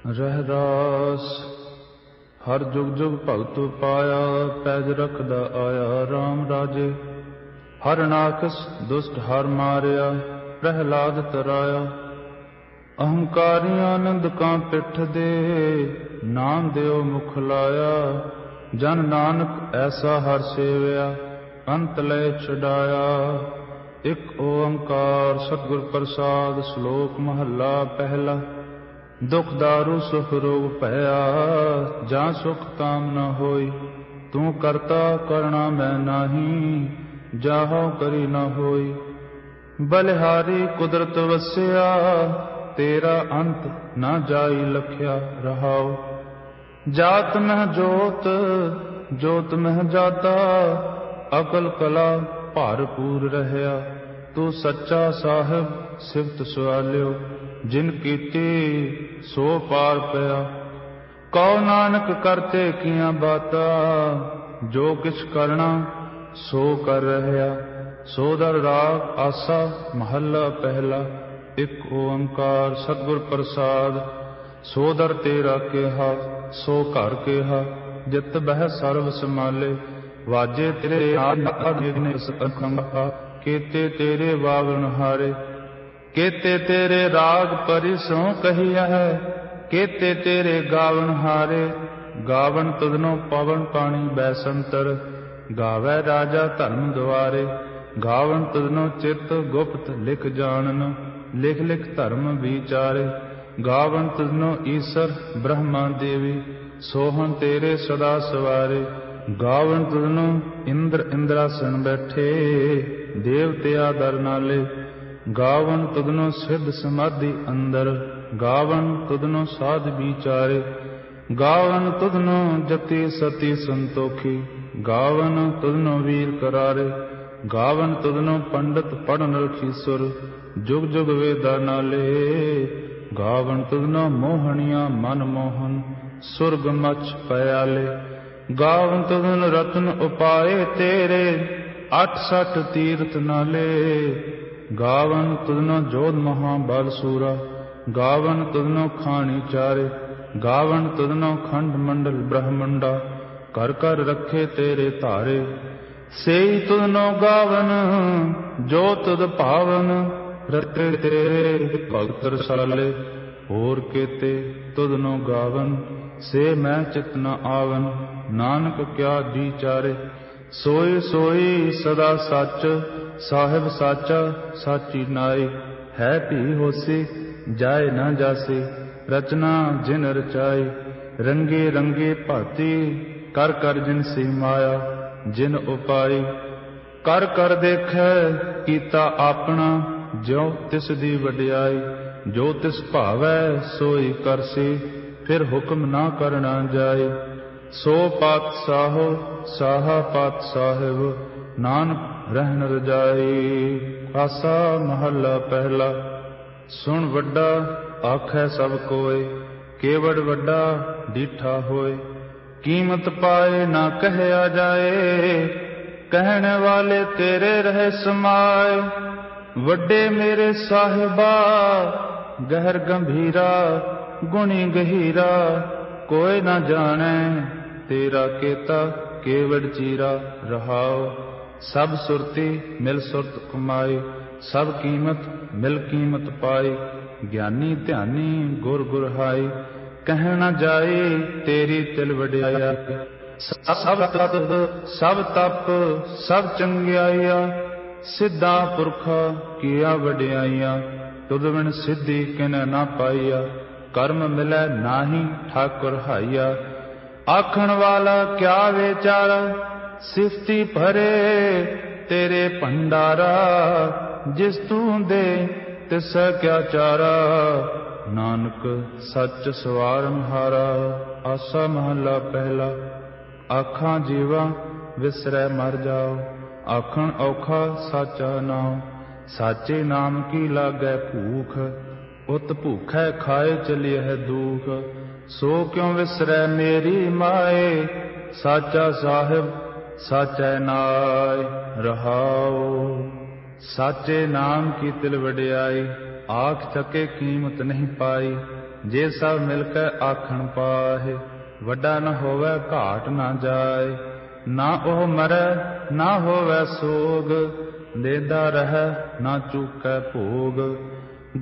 रहरास हर जुग जुग भगत पाया, पैज रखदा आया राम राजे। हर नाकस दुष्ट हर मारिया, प्रहलाद तराया। अहंकारियां निंदकां पिठ दे, नाम देओ मुख लाया। जन नानक ऐसा हर सेवया, अंत लय छडाया। एक ओंकार सतगुर प्रसाद, श्लोक महला पहला। दुख दारू सुख रोग भया, जा सुख काम न होई। तू करता करना मैं नाही, जाहो करी न होई। बलिहारी कुदरत वस्या, तेरा अंत न जाई लख्या रहाओ। जात मह जोत, जोत मह जाता, अकल कला भरपूर रहया। तू सच्चा साहिब सिफत सवालियो, जिन कीती सो पार पया। कहो नानक करते किया बाता, जो किछ करना सो कर रहया। सोदर राग आसा महला पहला। एक ओंकार सतगुर प्रसाद, सोदर तेरा केहा सो घर केहा। जित बह सर्व समाले, वाजे तेरे केते तेरे वागन हारे। केते तेरे राग परिसों कहिया है, केते तेरे गावन हारे। गावन तुधनो पवन पानी बैसंतर, गावै राजा धर्म द्वारे। गावन तुधनो चित गुप्त लिख जानन, लिख लिख धर्म विचारे। गावन तुधनो ईसर ब्रह्मा देवी, सोहन तेरे सदा सवारे। गावन तुधनो इंद्र इंद्रासन बैठे, देवते आदर नाले। गावन तुधनो सिद्ध समाधि अंदर, गावन तुधनो साध विचारे। गावन तुधनो जति सती संतोखी, गावन तुधनो वीर करारे। गावन तुधनो पंडित पढ़न रखीसुर, जुग जुग वेदा नाले। गावन तुधनो मोहनिया मन मोहन, सुरग मच पयाले। गावन तुधनो रत्न उपाए तेरे, 68 तीर्थ नाले। गावन तुधनो जोध महाबल सूरा, गावन तुधनो खानी चारे। गावन तुधनो खंड मंडल ब्रह्मंडा, कर कर रखे तेरे धारे। सेई तुधनो गावन जो तुध भावन, रते तेरे भगत रसाले। होर केते तुधनो गावन, से मैं चित न आवन। नानक क्या विचारे, सोई सोई सदा सच। साहिब साचा साची नाई, है भी होसी जाए न जासी। रचना जिन रचाई, रंगे रंगे भाती। कर कर जिन सी माया, जिन उपाई। कर कर देखे कीता आपना, ज्यों तिस दी वडियाई। जो तिस भावै सोई करसी, फिर हुक्म ना करना जाई। सो पातशाहो साहा पात साहिब, नानक रहन रजाई। आसा महला पहला। सुन वड्डा आखै सब कोय, केवड़ वड्डा डीठा होय। कीमत पाए ना कहया जाए, कहने वाले तेरे रहे समाए। वड्डे मेरे साहिबा गहर गंभीरा, गुणी गहीरा। कोई ना जाने तेरा केता, केवड़ चीरा रहाओ। सब सुरती मिल सुरत कमाई, सब कीमत मिल कीमत पाई। ज्ञानी ध्यानी गुर गुर हाई, कह न जाए तेरी तिल वड्याई। सब तप सब तप सब चंगियाइया, सिद्धा पुरखा किया वड्याइया। तुद बिन सिद्धि किने ना पाइया, कर्म मिलै नाही ठाकुर हाइया। आखण वाला क्या विचारा, सिफती भरे तेरे भंडारा। जिस तू दे तिस क्या चारा, नानक सच सवारन हारा। आसा महला पहला। आखां जीवा विसरै मर जाओ, आखण औखा साचा नाम। साचे नाम की लागै भूख, उत भूखै खाए चलिए है दुख। सो क्यों विसरै मेरी माए, साचा साहिब साचै नाय रहाओ। साचे नाम की तिल वड्याई, आख थके कीमत नहीं पाई। जे सब मिलकै आखण पाहे। वड्डा न होवै घाट न जाए, ना ओह मरै ना होवै सोग। देदा रहै ना चूकै भोग,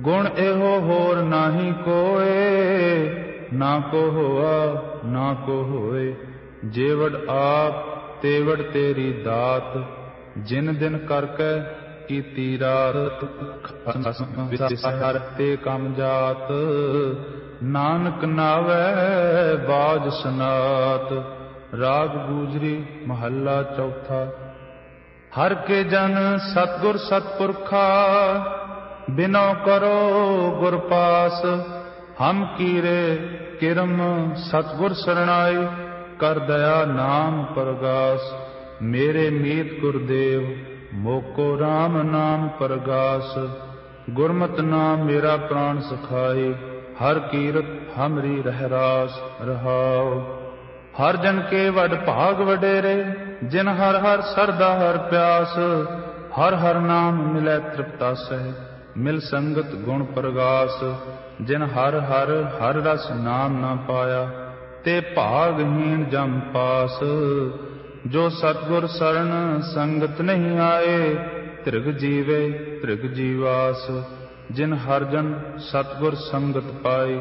गुण एहो होर नाही कोए। ना को होआ ना को होए, जेवड़ आप तेवड़ तेरी दात। जिन दिन करकै कीती रात, विसार ते कम जात। नानक नावै बाज सनात। राग गूजरी महला चौथा। हर के जन सतगुर सतपुरखा, बिनो करो गुर पास। हम कीरे किरम सतगुर सरणाई, कर दया नाम परगास। मेरे मीत गुरदेव मोको राम नाम परगास। गुरमत नाम मेरा प्राण सखाई, हर कीरत हमरी रहरास रहाओ। हर जन के वड भाग वडेरे, जिन हर हर सरदा हर प्यास। हर हर नाम मिलै तृप्तासै, मिल संगत गुण परगास। जिन हर हर हर रस नाम न पाया, ते भागहीन जम पास। जो सतगुर सरन संगत नहीं आए, त्रिग जीवे त्रिग जीवास। जिन हर जन सतगुर संगत पाई,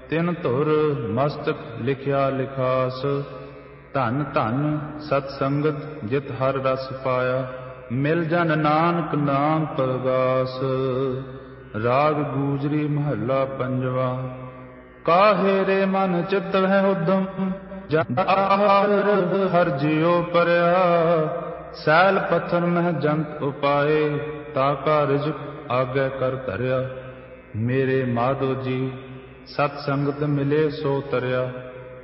तिन धुर मस्तक लिखिया लिखास। धन धन सतसंगत जित हर रस पाया, मिल जन नानक नाम परगास। राग गूजरी महला पंजवा। काहे रे मन चित है उद्यम, हर जियो परया। सैल पत्थर मह जंत उपाए, ताका रिजक आगे कर धरया। मेरे माधो जी सतसंगत मिले सो तरया।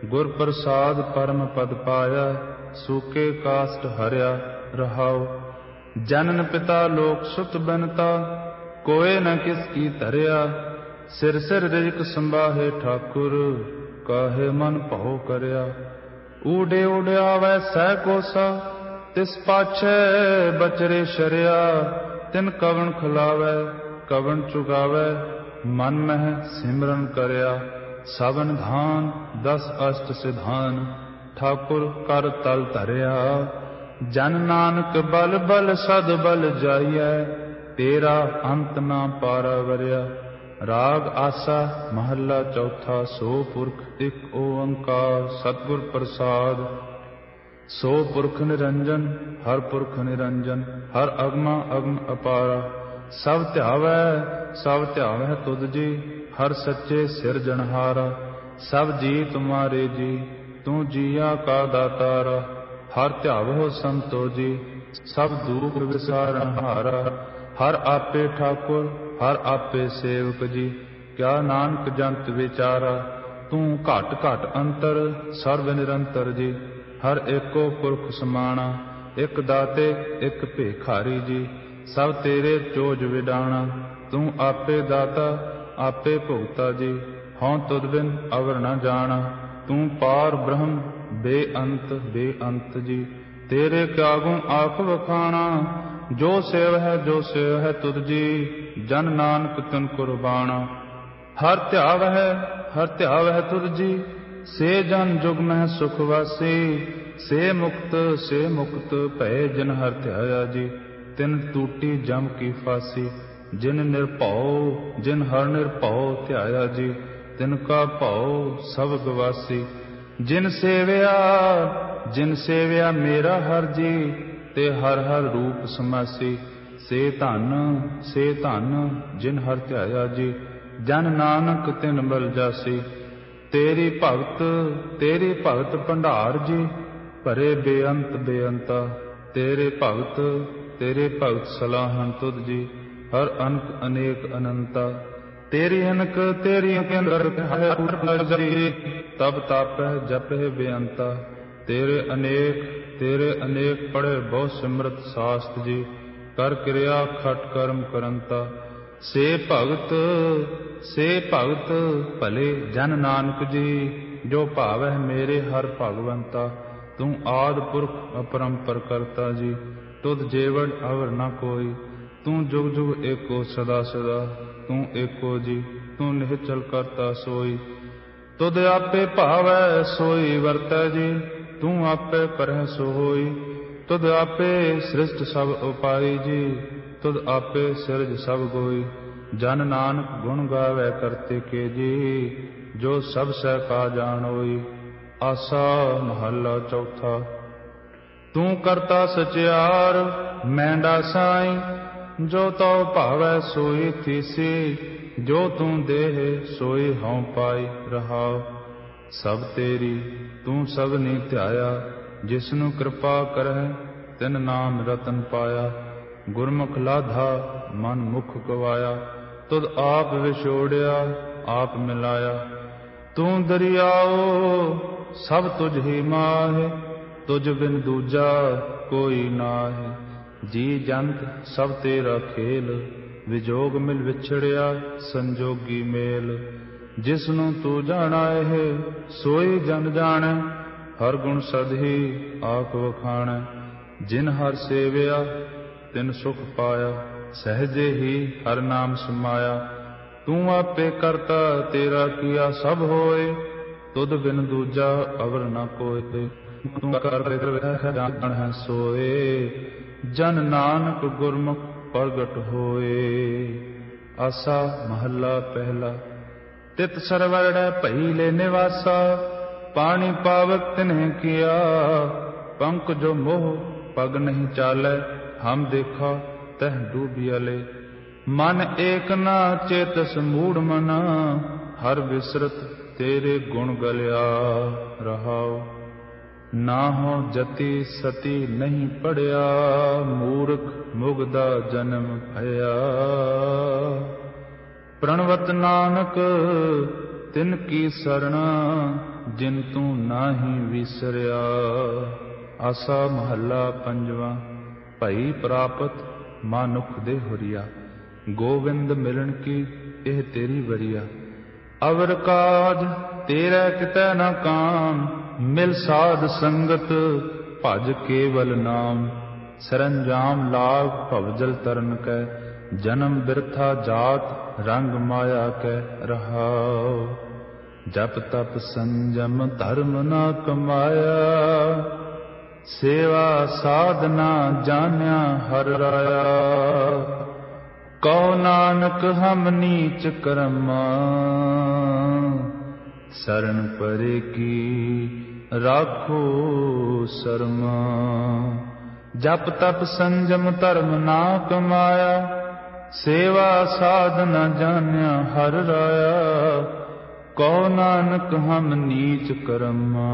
गुर प्रसाद परम पद पाया, सूखे काष्ट हरया रहाओ। जनन पिता लोक सुत बनता, कोय न किसकी धरया। सिर सिर रिजक संभाहे ठाकुर, काहे मन भौ करया। ऊडे उड़ावै सह कोसा, तिस पाछै बचरे शरिया। तिन कवन खिलावै कवन चुगावै, मन मह सिमरन करया। सावन धान दस अष्ट सिधान, ठाकुर कर तल धरया। जन नानक बल बल सद बल जाइयै, तेरा अंत ना पारावरया। राग आसा महला चौथा। सो पुरख एक ओंकार सतगुर प्रसाद। सो पुरख निरंजन हर पुरख निरंजन, हर अगमा अगम अपारा। सब ध्यावै तुध जी, हर सच्चे सिरजनहारा। सब जी तुम्हारे जी, तू जिया का दातारा। हर ध्यावो संतो जी, सब दुख विसारणहारा। हर आपे ठाकुर हर आपे सेवक जी, क्या नानक जंत विचारा। तू घट घट अंतर सर्व निरंतर जी, हर एको पुरख समाना। एक दाते एक भेखारी जी, सब तेरे चोज विडाणा। तू आपे दाता आपे भुगता जी, हों तुद बिन अवर न जाना। तू पार ब्रह्म बेअंत जी, तेरे त्यागों आख वखाना। जो सेव है तुद जी, जन नानक तिन कुर्बाना। हर ध्याव है तुद जी, से जन जुग में सुख वासी। से मुक्त भय जिन हर ध्याया जी, तिन टूटी जम की फांसी। जिन हर निर्भौ ध्याया जी, तिनका भौ सब गवासी। जिन सेव्या मेरा हर जी, ते हर हर रूप समासी। से धन जिन हर ध्याया जी, जन नानक तिन बल जासी। तेरी भगत भंडार जी, भरे बेअंता। तेरे भगत सलाहन तुद जी, हर अनक अनेक अनंता। तेरी अनक तेरी तब तापह जपह बेअंता। तेरे अनेक पढ़े बहु सिमरत शास्त्र जी, कर क्रिया खट कर्म करंता। से भगत भले जन नानक जी, जो भावै मेरे हर भगवंता। तू आद पुरख अपरंपर करता जी, तुध जेवड़ अवर न कोई। तू जुग जुग एको सदा सदा, तू एको जी, तू निहचल करता सोई। तुद आपे भावै सोई वरतै जी, तू आपे करह सो होई। तुद आपे सृष्ट सब उपाई जी, तुद आपे सिरज सब गोई। जन नानक गुण गावै करते के जी, जो सब सह का जानोई। आसा महला चौथा। तू करता सचियार मैंडा साई, जो तो भावै सोई थीसी। जो तू देह सोई हਉ पाई रहाओ। सब तेरी तू सबनी ध्याया, जिसनु कृपा करह तिन नाम रतन पाया। गुरमुख लाधा मन मुख गवाया, तुद आप विछोड़िया आप मिलाया। तू दरियाओ सब तुझ ही माहे, तुझ बिन दूजा कोई नाहे। जी जंत सब तेरा खेल, विजोग मिल विछड़िया संजोगी मेल। जिसनु तू जाना है सोई जन जाने, हर गुण सदही आख वखाणै। जिन हर सेविया तिन सुख पाया, सहजे ही हर नाम समाया। तू आपे करता तेरा किया सब होए, तुद बिन दूजा अवर न कोय। तू कर जान है सोए, जन नानक गुरमुख प्रगट होए। आसा महला पहला। तित सरवरड़ै पहिले निवासा, पानी पावक तिन्ह किया। पंख जो मोह पग नहीं चालै, हम देखा तह डूबियले। मन एक ना चेतस मूढ़ मना, हर विसरत तेरे गुण गलिया रहाओ। ना हो जति सती नहीं पड़िया, मूर्ख मुगदा जन्म भया। प्रणवत नानक तिनकी सरना, जिन तू नाही विसरिया। आसा महला पंजवा। भई प्रापत मानुख दे हुरिया, गोविंद मिलन की एह तेरी वरिया। अवर काज तेरे कितै न काम, मिल साध संगत भज केवल नाम। सरंजाम लाग भवजल तरन कै, जन्म बिरथा जात रंग माया कै रहाओ। जप तप संजम धर्म न कमाया, सेवा साधना जान्या हर राया। कहो नानक हम नीच कर्मा, शरण परे की राखो शर्मा। जप तप संजम धर्म ना कमाया, सेवा साधना जान्या हर राया। कहो नानक हम नीच कर्मा,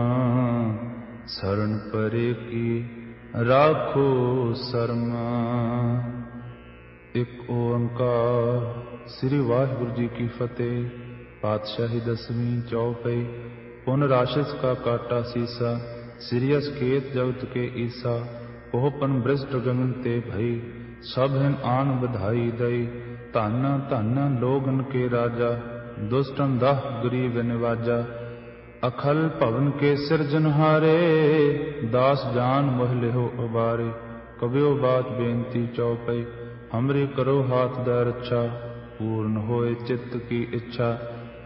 शरण परे की राखो शर्मा। एक ओंकार। श्री वाहिगुरु जी की फतेह। पातशाही दसवीं चौपई। पुन राशिस का काटा सीसा, श्री असकेत जगत के ईसा। पोहपन भ्रष्ट गगन ते भई, सब हिन आन बधाई दई। धन धन लोगन के राजा, दुष्टन दाह गरीब निवाजा। अखल भवन के सिरजनहारे, दास जान मोह लिहो उबारे। कबियो बात बेनती चौपई, हमरी करो हाथ दै रक्षा। पूर्ण होए चित्त की इच्छा,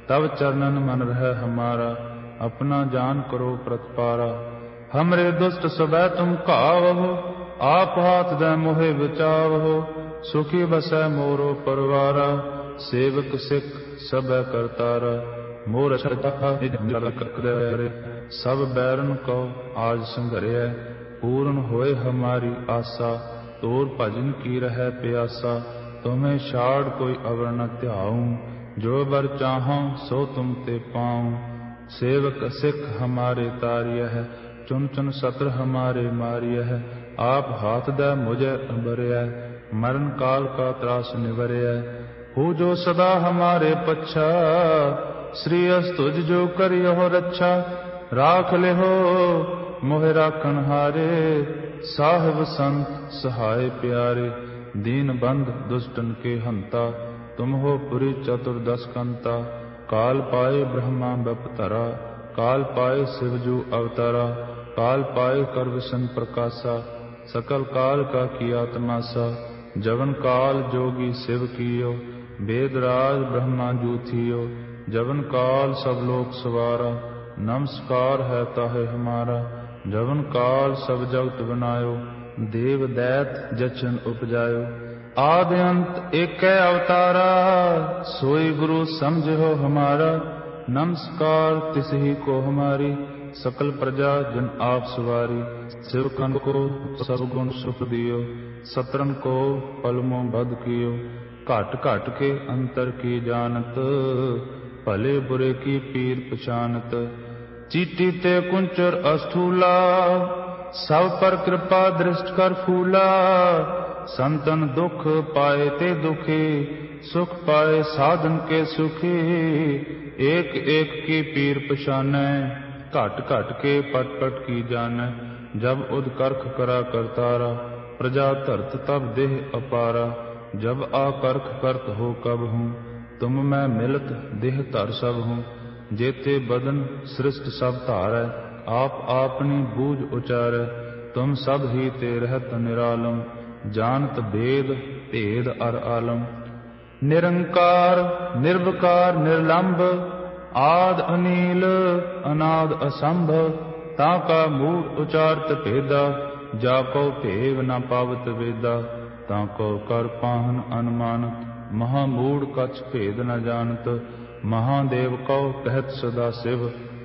तब चरणन मन रह हमारा। अपना जान करो प्रतिपारा, हमरे दुष्ट सबै तुम कावहो। आप हाथ दै मोहे बचावहो, सुखी बसै मोरो परवारा। सेवक सिख सबै करतारा, मोर सब बैरन को आज संघर्य। पूर्ण होए हमारी आशा, तोर भजन की रह प्यासा। तुम्हें छाड़ कोई अवर न ध्याऊं, जो बर चाहूं सो तुम ते पाऊं। सेवक सिख हमारे तारिय है, चुन चुन सत्र हमारे मारिय है। आप हाथ दै मुझे बरय, मरण काल का त्रास निवरय। हो जो सदा हमारे पच्छा, श्री अस तुझ जो करियो रक्षा। राख ले हो मोहि राखन हारे, साहिब संत सहाय प्यारे। दीन बंध दुष्टन के हंता, तुम हो पुरी चतुर्दश कंता। काल पाए ब्रह्मा बपतरा, काल पाए शिवजू अवतारा। काल पाए कर विष्णु प्रकाशा, सकल काल का किया तमाशा। जवन काल जोगी शिव कियो, वेदराज ब्रह्मा जूथियो, जवन काल सब लोक सवारा। नमस्कार है ताहे हमारा, जवन काल सब जगत बनायो। देव दैत जचन उपजायो, आदि अंत एक अवतारा। सोई गुरु समझो हमारा, नमस्कार तिसही को हमारी। सकल प्रजा जन आप सवारी, सेवकन को सब गुण सुख दियो। सतरन को पलमों बद कियो, घाट घाट के अंतर की जानत। भले बुरे की पीर पछानत, चीटी ते कुंचर अस्थूला। सब पर कृपा दृष्ट कर फूला, संतन दुख पाए ते दुखी। सुख पाए साधन के सुखी, एक एक की पीर पछानै। घट घट के पट पट की जानै, जब उदकर्ख करा करतारा। प्रजा धरत तब देह अपारा, जब आकर्ख करत हो कब हूँ। तुम मैं मिलत देह धर सब हूँ, जेते बदन सृष्ट सब धारै। आप आपनी बूझ उचारै, तुम सब ही ते रहत निरालम। जानत भेद भेद अर आलम, निरंकार निर्विकार निर्लंब। आद अनील अनाद असंभव, ताका मूढ़ उचारत भेदा। जाको भेव न पावत वेदा, ताको कर पाहन अनुमानत। महामूढ़ कछ भेद न जानत, महादेव को कहत सदा शिव।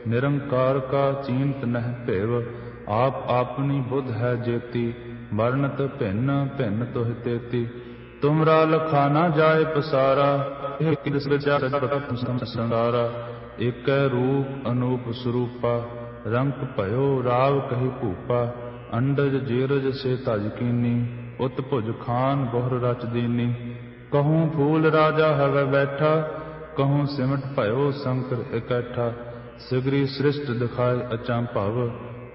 निरंकार का चींत नह भेव, आप आपनी बुध है जेती। वर्णत भिन्न भिन्न तुह तेती, तुमरा लखा न जाय पसारा। संसारा एक रूप अनूप स्वरूपा, रंग भयो राव कही भूपा। अंडज जेरज से तज कीनी, उत भुज खान बोहर रच दीनी। कहूँ फूल राजा हवै बैठा, कहूँ सिमट भयो शंकर इकट्ठा। सिगरी सृष्ट दिखाए अचंभव,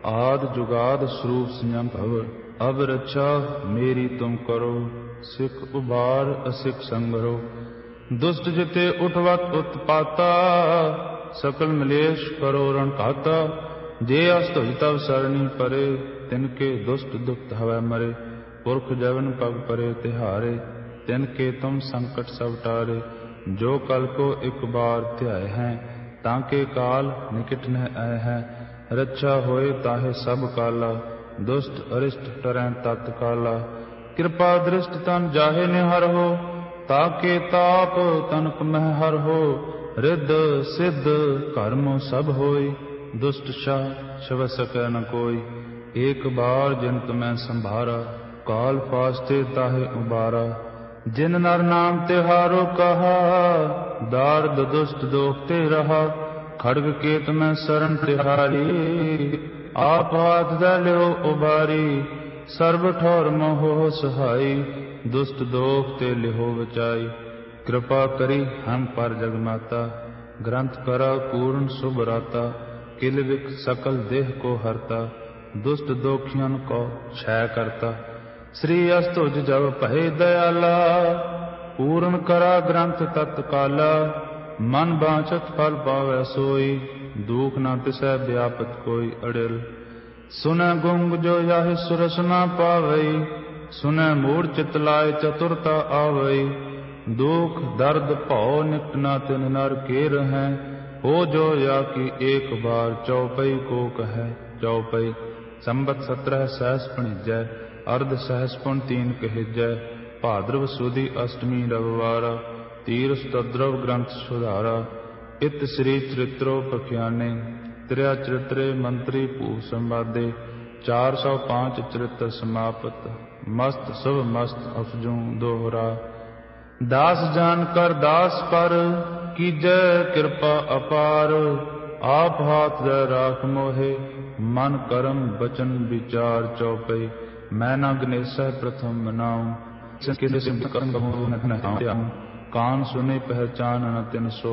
आद जुगाद स्वरूप संभव। अब रक्षा मेरी तुम करो, सिख उबार असिख संगरो। दुष्ट जिते उठवत उत्पाता, सकल मलेश करो रण घाता। जे अस्तुज तब सरणी परे, तिनके दुष्ट दुख हवै मरे। पुरख जवन पग परे तिहारे, तिनके तुम संकट सब टारे। जो कल को एक बार ध्याय हैं, ताके काल निकट न आए हैं। रक्षा होए ताहे सब काला, दुष्ट अरिष्ट टरै तत्काला। कृपा दृष्ट तन जाहे निहर हो, ताके ताप तनक मह हर हो। रिद्ध सिद्ध कर्म सब होई, दुष्ट शाह छव सकै न कोई। एक बार जिन तुम्हें संभारा, काल फास्ते ताहे उबारा। जिन नर नाम तिहारो कहा, दार्द दुष्ट दोखते रहा। खड्ग केत में शरण तिहारी, आप हाथ दलियो उबारी। सर्व ठौर मोह सहाई, दुष्ट दोख ते लिहो बचाई। कृपा करी हम पर जगमाता, ग्रंथ करा पूर्ण शुभ राता। किल विक सकल देह को हरता, दुष्ट दोखियन को क्षय करता। श्री अस्तुज जब पहे दयाला, पूर्ण करा ग्रंथ तत्काला। मन बांचत फल पावै सोई, दुख न तिसै व्यापत कोई अड़िल। सुनै गुंग जो याहि सुरस न पावई, सुनै मूढ़ चित लाय चतुरता आवई। दुख दर्द भौ निकट न तिन नर के रहें, हो जो या कि एक बार चौपई को कहे। चौपई संबत 17 सहस पणिजै, अर्ध सहस पुन 3 कहिजै। भाद्रव सुदी अष्टमी रविवारा, तीर सुतद्रव ग्रंथ सुधारा। इत श्री चरित्रो प्रख्याने, त्रिया चरित्रे मंत्री भू संवादे। 405 चरित्र समापत, मस्त शुभ मस्त अफजू दोहरा। दास जान कर दास पर, कीजै कृपा अपार। आप हाथ दे राख मोहे, मन कर्म बचन विचार चौपई। मैं न गणेशै प्रथम मनाऊं, कान सुने पहचान न तिन सो।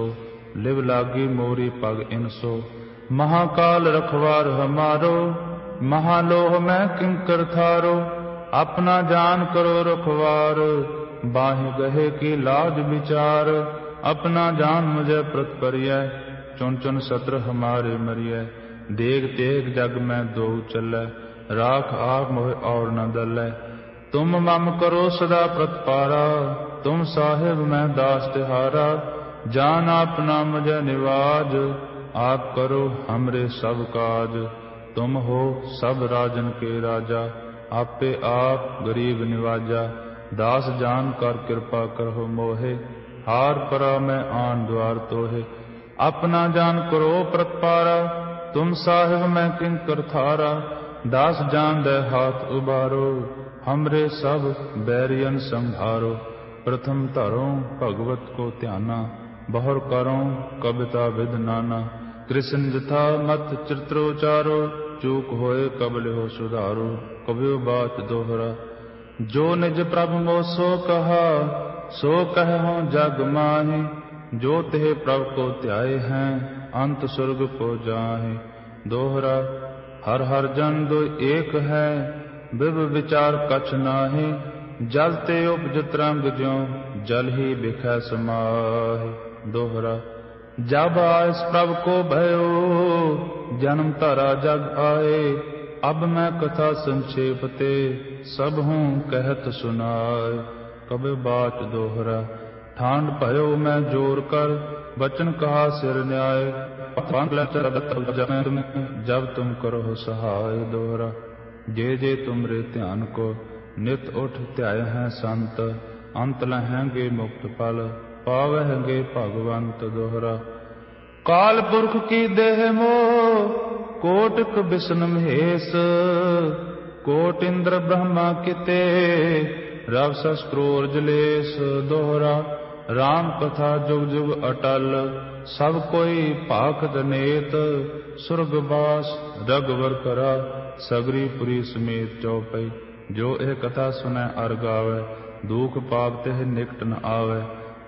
लिव लागी मोरी पग इनसो, महाकाल रखवार हमारो। महालोह में किंकर थारो, अपना जान करो रखवार। बाहि गहे की लाज विचार, अपना जान मुझे प्रत परियै। चुन चुन सत्र हमारे मरियै, देग तेग जग में दो चलै। राख आप मोह और न दलै, तुम मम करो सदा प्रतपारा। तुम साहिब मैं दास तिहारा, जान आपना मुझे निवाज, आप करो हमरे सब काज। तुम हो सब राजन के राजा, आपे आप गरीब निवाजा। दास जान कर कृपा करो मोहे, हार परा मैं आन द्वार तोहे। अपना जान करो प्रतपारा, तुम साहिब मैं किंकर थारा। दास जान दे हाथ उबारो, हमरे सब बैरियन संहारो। प्रथम धरो भगवत को ध्याना, बहुर करो कविता विद नाना। कृष्ण जथा मत चित्रोचारो, चूक होए कबल हो सुधारो। कवियो बात दोहरा, जो निज प्रभु मो सो कहा, सो कहूँ जग माहि। जो तेह प्रभु को ध्याए हैं, अंत स्वर्ग को जाहे। दोहरा, हर हर जन दो एक है, विव विचार कछ नाहि। जल ते उपजत रंग ज्यों, जल ही बिखै समाहि। दोहरा, जब आयस प्रभु को भयो, जन्म धरा जग आए। अब मैं कथा संक्षेप ते, सब हूँ कहत सुनाए। कबि बात दोहरा, ठांड भयो मैं जोर कर, वचन कहा सिर न्याय। जब तुम करो सहाय। दोहरा, जे जे तुमरे ध्यान को, नित उठ ध्याय हैं संत। अंत लहेंगे मुक्त फल, पावहेंगे भगवंत। दोहरा, काल पुरख की देह मोह, कोटक विष्णु महेश। कोट इंद्र ब्रह्मा किते, रव सस क्रोर जलेश। दोहरा, राम कथा जुग जुग अटल, सब कोई भाखत नेत। सुरगवास रघुवर करा, सगरी पुरी समेत चौपई। जो यह कथा सुनै अर गावै, दुख पाप तेह निकट न आवे।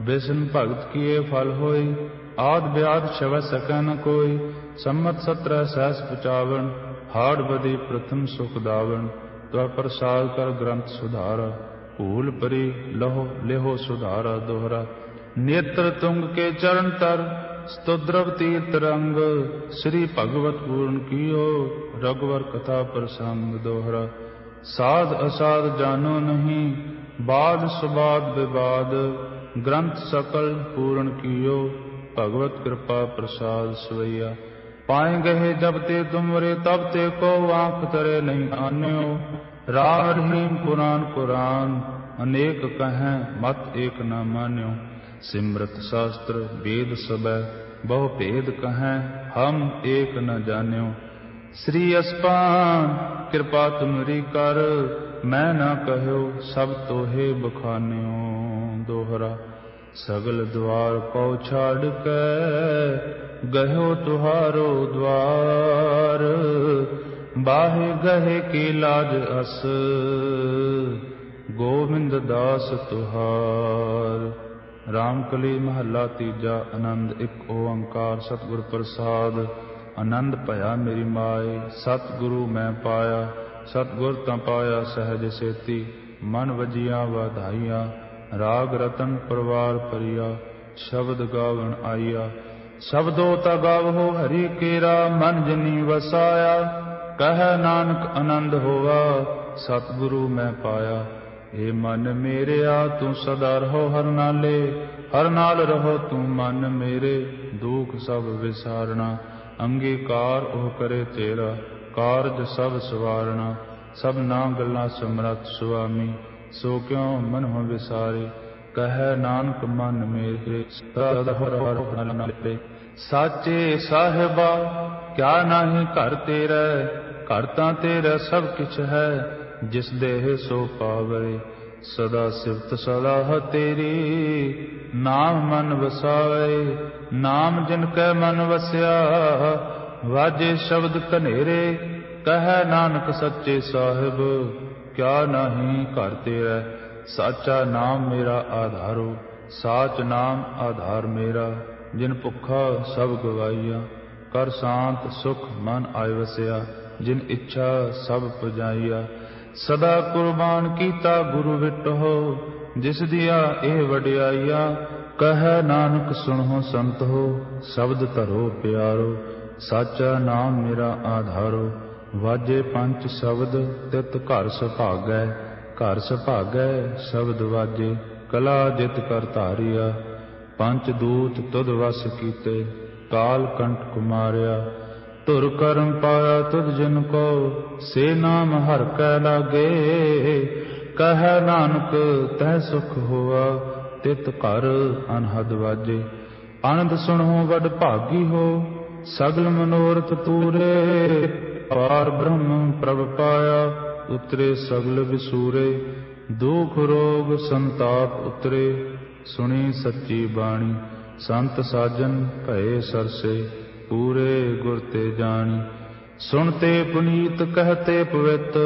विष्णु भगत किए फल होई, आद ब्याद छव सकै न कोई। सम्मत 17 सहस 55, हाड़ बदी प्रथम सुख दावन। त्व प्रसाद कर ग्रंथ सुधारा, भूल परी लहो लेहो सुधारा। दोहरा, नेत्र तुंग के चरण तर, स्तुद्रव तीर्थ रंग। श्री भगवत पूर्ण कियो, रघुवर कथा प्रसंग। दोहरा, साध असाध जानो नहीं, बाद सुबाद विवाद। ग्रंथ सकल पूर्ण कियो, भगवत कृपा प्रसाद सवैया। पाए गहे जब ते तुमरे, तब ते को आंख तरे नहीं आन्यो। राम रहीम पुराण कुरान, अनेक कहें मत एक न मान्यो। सिमरत शास्त्र वेद सबै, बहु भेद कहें हम एक न जान्यो। श्री अस्पान कृपा तुमरी कर, मैं न कहो सब तोहे बखान्यो। दोहरा, सगल द्वार को छाड़ के, गहो तुहारो द्वार। बाहे गहे की लाज अस, गोविंद दास तुहार। रामकली महला तीजा। आनंद एक ओंकार सतगुर प्रसाद। आनंद भया मेरी माए, सतगुरु मैं पाया। सतगुर ता पाया सहज सेती, मन वजिया वाधाइया। राग रतन परवार परिया, शब्द गावण आईया। शब्दो ता गावहो हरि केरा, मन जिनी वसाया। कह नानक आनंद होवा, सतगुरु मैं पाया। हे मन मेरे आ तू सदा रहो हर नाले। हर नाल रहो तू मन मेरे, दुख सब विसारना। अंगीकार ओह करे तेरा, कारज सब सवारना। सब ना गल्ला समरथ सुआमी, सो क्यों मन हो विसारे। कह नानक मन मेरे, साचे साहिबा क्या नाही घर तेरा। घर तां तेरा सब किछ है, जिस देह सो पावे। सदा सिफत सलाह तेरी, नाम मन वसाए। नाम जिनकै मन वस्या, वाजे शब्द कनेरे। कह नानक सच्चे साहिब, क्या नहीं घर तेरा। साचा नाम मेरा आधारो, साच नाम आधार मेरा। जिन भुखा सब गवाइया, कर शांत सुख मन आय वसिया। जिन इच्छा सब पुजाइया, सदा कुर्बान कीता गुरु विटहो। जिस दिया ए वडियाइया, कह नानक सुनहो संत हो। शब्द धरो प्यारो, साचा नाम मेरा आधारो। वाजे पंच शब्द तित घर सुभागै। घर सुभागै शब्द वाजे, ਕਲਾ ਜਿਤ ਕਰ ਧਾਰਿਆ। ਪੰਚ ਦੂਤ ਤੁਧ ਵਸ ਕੀਤੇ, ਕਾਲ ਕੰਠ ਕੁਮਾਰਿਆ। ਧੁਰ ਕਰਮ ਪਾਇਆ ਤੁਧ ਜਿਨ ਕੋ, ਸੇ ਨਾਮ ਹਰਿ ਕੈ ਲਾਗੇ। ਕਹੈ ਨਾਨਕ ਤਹਿ ਸੁਖ ਹੋਆ, ਤਿਤ ਘਰ ਅਨਹਦ ਵਾਜੇ। ਆਨੰਦ ਸੁਣੋ ਵਡ ਭਾਗੀ ਹੋ, ਸਗਲ ਮਨੋਰਥ ਪੂਰੇ। ਪਾਰ ਬ੍ਰਹਮ ਪ੍ਰਭ ਪਾਇਆ, ਉਤਰੇ ਸਗਲ ਵਿਸੂਰੇ। ਦੁਖ ਰੋਗ ਸੰਤਾਪ ਉਤਰੇ, ਸੁਣੀ ਸੱਚੀ ਬਾਣੀ। ਸੰਤ ਸਾਜਨ ਭਏ ਸਰਸੇ, ਪੂਰੇ ਗੁਰ ਤੇ ਜਾਣੀ। ਸੁਣਤੇ ਪੁਨੀਤ ਕਹਤੇ ਪਵਿੱਤ,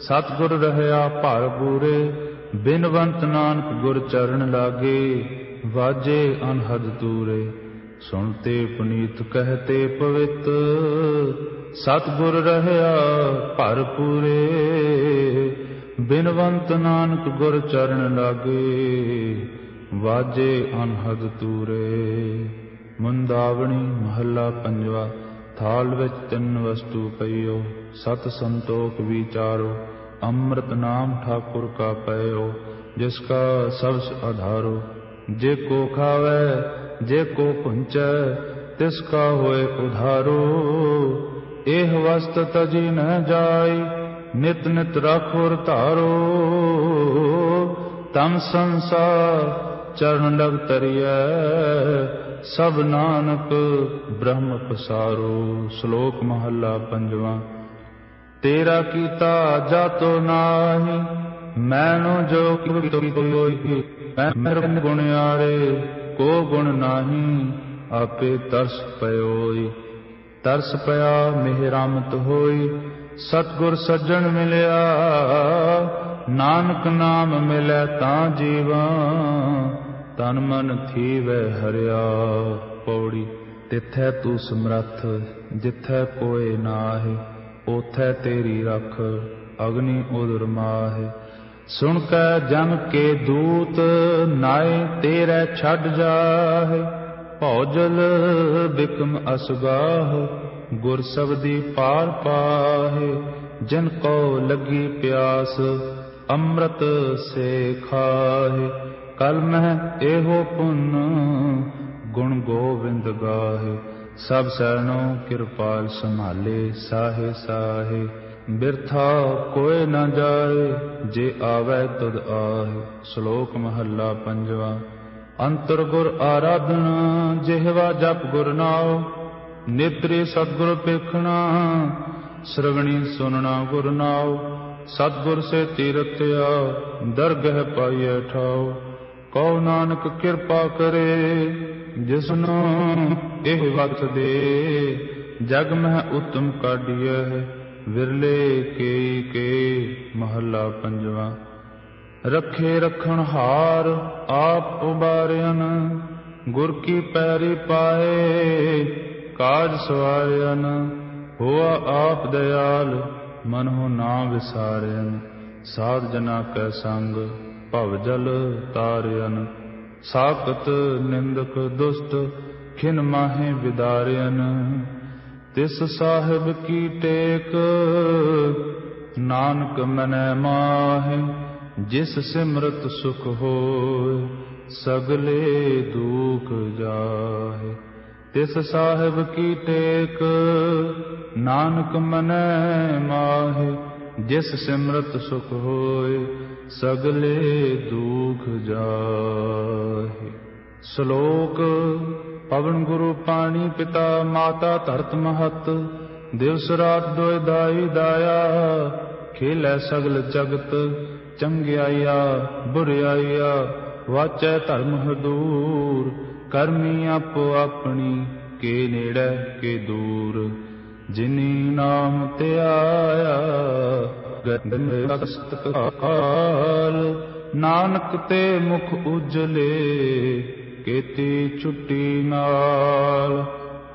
ਸਤਿਗੁਰ ਰਹਿਆ ਭਰ ਪੂਰੇ। ਬਿਨਵੰਤ ਨਾਨਕ ਗੁਰ ਚਰਨ ਲਾਗੇ, ਵਾਜੇ ਅਨਹਦ ਤੂਰੇ। ਸੁਣਤੇ ਪੁਨੀਤ ਕਹਤੇ ਪਵਿੱਤ, ਸਤਿਗੁਰ ਰਹਿਆ ਭਰ ਪੂਰੇ। ਬਿਨਵੰਤ ਨਾਨਕ ਗੁਰ ਚਰਨ ਲਾਗੇ, ਵਾਜੇ ਅਨਹਦ ਤੂਰੇ। ਮੁੰਦਾਵਣੀ ਮਹੱਲਾ ਪੰਜਵਾ। ਥਾਲ ਵਿੱਚ ਤਿੰਨ ਵਸਤੂ ਪਈਓ, ਸਤ ਸੰਤੋਖ ਵਿਚਾਰੋ। ਅੰਮ੍ਰਿਤ ਨਾਮ ਠਾਕੁਰ ਕਾ ਪਇਓ, ਜਿਸ ਕਾ ਸਬਸ ਆਧਾਰੋ। ਜੇ ਕੋ ਖਾਵੈ ਜੇ ਕੋ ਪੁੰਚੈ, ਤਿਸ ਕਾ ਹੋਏ ਉਧਾਰੋ। ਇਹ ਵਸਤ ਤਜੀ ਨ ਜਾਈ, ਨਿਤ ਨਿਤ ਰਾਖੋਰ ਧਾਰੋ। ਤਮ ਸੰਸਾਰ ਚਰਨ ਲਗ ਤਰੀਐ, ਸਭ ਨਾਨਕ ਬ੍ਰਹਮ ਪਸਾਰੋ। ਸ਼ਲੋਕ ਮਹੱਲਾ ਪੰਜਵਾ। ਤੇਰਾ ਕੀਤਾ ਜਾਤੋ ਨਾਹੀ, ਮੈਨੋ ਜੋ ਕੋਈ। ਮੈਂ ਗੁਣਿਆਰੇ ਕੋ ਗੁਣ ਨਾਹੀ, ਆਪੇ ਤਰਸ ਪਇਓਈ। ਤਰਸ ਪਿਆ ਮਿਹਰਾਮਤ ਹੋਈ, ਸਤਿਗੁਰ ਸੱਜਣ ਮਿਲਿਆ। ਨਾਨਕ ਨਾਮ ਮਿਲੈ ਤਾਂ ਜੀਵਾ, ਤਨ ਮਨ ਥੀਵੈ ਹਰਿਆ। ਪੌੜੀ। ਤਿਥੈ ਤੂੰ ਸਮਰੱਥ, ਜਿਥੈ ਕੋਇ ਨਾਹਿ। ਓਥੈ ਤੇਰੀ ਰਖ, ਅਗਨੀ ਉਦਰ ਮਾਹਿ। ਸੁਣ ਕੈ ਜਮ ਕੇ ਦੂਤ, ਨਾਏ ਤੇਰੇ ਛੱਡ ਜਾਹਿ। ਭੌਜਲ ਬਿਕਮ ਅਸਗਾਹ, ਗੁਰ ਸਬਦੀ ਪਾਰ ਪਾਹਿ। ਜਿਨ ਕੋ ਲੱਗੀ ਪਿਆਸ, ਅੰਮ੍ਰਿਤ ਸੇ ਖਾਹਿ। ਕਲ ਮਹਿ ਇਹੋ ਪੁੰਨ, ਗੁਣ ਗੋਵਿੰਦ ਗਾਹਿ। ਸਭ ਸਰਣੋ ਕਿਰਪਾਲ ਸੰਭਾਲੇ, ਸਾਹੇ ਸਾਹੇ। ਬਿਰਥਾ ਕੋਇ ਨ ਜਾਏ, ਜੇ ਆਵੈ ਤੁਧ ਆਹਿ। ਸ਼ਲੋਕ ਮਹੱਲਾ ਪੰਜਵਾ। ਅੰਤਰ ਗੁਰ ਆਰਾਧਨਾ, ਜਿਹਵਾ ਜਪ ਗੁਰ ਨਾਉ। ਨੇਤਰੇ ਸਤਿਗੁਰ ਪੇਖਣਾ, ਸ਼੍ਰਵਣੀ ਸੁਨਣਾ ਗੁਰ ਨਾਉ। ਸਤਿਗੁਰ ਸੇ ਤੀਰਥਿਆ, ਦਰਗਹਿ ਪਾਈਐ ਠਾਉ। ਕਉ ਨਾਨਕ ਕਿਰਪਾ ਕਰੇ, ਜਿਸਨੂੰ ਇਹ ਵਕਤ ਦੇ। ਜਗ ਮਹਿ ਉਤਮ ਕਾਢੀਐ, ਵਿਰਲੇ ਕੇ ਮਹੱਲਾ ਪੰਜਵਾ। ਰੱਖੇ ਰੱਖਣ ਹਾਰ, ਆਪ ਉਬਾਰਿਆਨ। ਗੁਰ ਕੀ ਪੈਰੀ ਪਾਏ, ਕਾਜ ਸਵਾਰਿਆਨ। ਹੋਆ ਆਪ ਦਇਆਲ, ਮਨਹੁ ਨਾ ਵਿਸਾਰਿਆਨ। ਸਾਧ ਜਨਾ ਕੈ ਸੰਗ, ਭਵ ਜਲ ਤਾਰਿਆਨ। ਸਾਕਤ ਨਿੰਦਕ ਦੁਸ਼ਟ, ਖਿਨ ਮਾਹੇ ਵਿਦਾਰਿਆਨ। ਤਿਸ ਸਾਹਿਬ ਕੀ ਟੇਕ, ਨਾਨਕ ਮਨੈ ਮਾਹੇ। ਜਿਸ ਸਿਮਰਤ ਸੁਖ ਹੋਇ, ਸਗਲੇ ਦੁਖ ਜਾਹੇ। ਤਿਸ ਸਾਹਿਬ ਕੀ ਟੇਕ, ਨਾਨਕ ਮਨੈ ਮਾਹੇ। ਜਿਸ ਸਿਮਰਤ ਸੁਖ ਹੋਇ, ਸਗਲੇ ਦੁਖ ਜਾਹੇ। ਸ਼ਲੋਕ। ਪਵਨ ਗੁਰੂ ਪਾਣੀ ਪਿਤਾ, ਮਾਤਾ ਧਰਤ ਮਹਤ। ਦਿਵਸ ਰਾਤ ਦੋਇ ਦਾਈ ਦਾਇਆ, ਖੇਲੈ ਸਗਲ ਜਗਤ। ਚੰਗਿਆਈਆ ਬੁਰਿਆਈਆ, ਵਾਚੈ ਧਰਮ ਹਦੂਰ। ਕਰਮੀ ਆਪੋ ਆਪਣੀ, ਕੇ ਨੇੜੇ ਕੇ ਦੂਰ। ਜਿਨੀ ਨਾਮ ਧਿਆਇਆ, ਕਾਲ। ਨਾਨਕ ਤੇ ਮੁਖ ਉਜਲੇ, ਕੀਤੀ ਛੁੱਟੀ ਨਾਲ।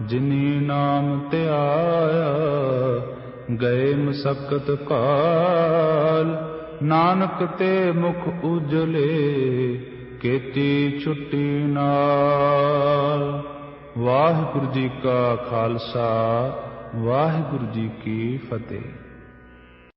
ਜਿਨੀ ਨਾਮ ਧਿਆਇਆ, ਗਏ ਮਸਕਤ ਕਾਲ। ਨਾਨਕ ਤੇ ਮੁਖ ਉਜਲੇ, ਕੀਤੀ ਛੁੱਟੀ ਨਾਲ। ਵਾਹਿਗੁਰੂ ਜੀ ਕਾ ਖਾਲਸਾ, ਵਾਹਿਗੁਰੂ ਜੀ ਕੀ ਫਤਿਹ।